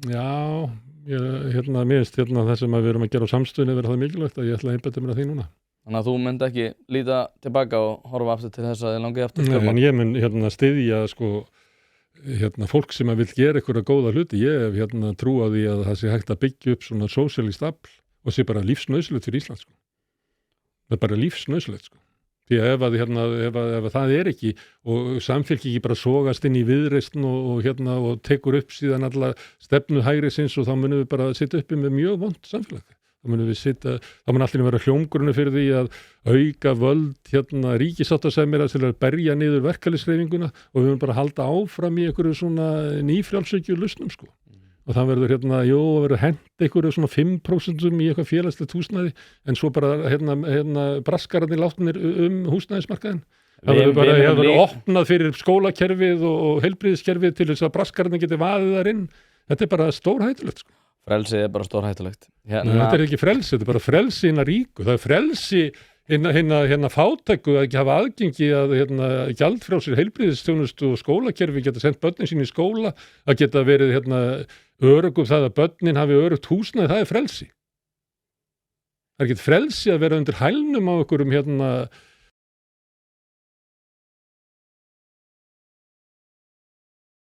Já, mér finnst það sem við erum að gera á samstöðunni vera það mikilvægt að ég ætla að einbeita mér að því núna. Þannig að þú myndi ekki líta tilbaka og horfa aftur til þess að þið langið aftur Nei, en ég mun styðja fólk sem vill gera einhverja góða hluti. Ég hef trú á því að það sé hægt að byggja upp svona sósíalískt afl og sé bara lífsnauðsynlegt fyrir Ísland, sko. Það er bara lífsnauðsynlegt, sko. Því að ef það er ekki og samfélki bara sogast inn í viðreisn og tekur upp síðan alla stefnu hægri sinns og þá munum við bara sitja uppi með mjög vont samfélag. Þá mun allir vera hljómgrunni fyrir því að auka völd ríkissáttasemjara til að berja niður verkalýðshreyfinguna og við munum bara halda áfram í einhverju svona nýfrjálshyggju lausnum, sko. Og það verður hent einhverju svona 5% í eitthvað félagslegt húsnæði en svo bara braskararnir látnir húsnæðismarkaðinn. Það verður opnað fyrir skólakerfið og heilbrigðiskerfið til þess að braskararnir geti vaðið þar inn. Þetta er bara stórhættulegt, sko. Frelsið er bara stórhættulegt. Þetta er ekki frelsi, þetta er bara frelsi hinna ríku. Það er frelsi hinna fátæku að ekki hafa aðgengi að gjaldfrjálsir heilbrigðisþjónustu og skólakerfi geta sendt börnin sín í skóla, að geta verið örugum það að börnin hafi örugt húsnæði, það er frelsi. Það er ekki frelsi að vera undir hælnum á einhverjum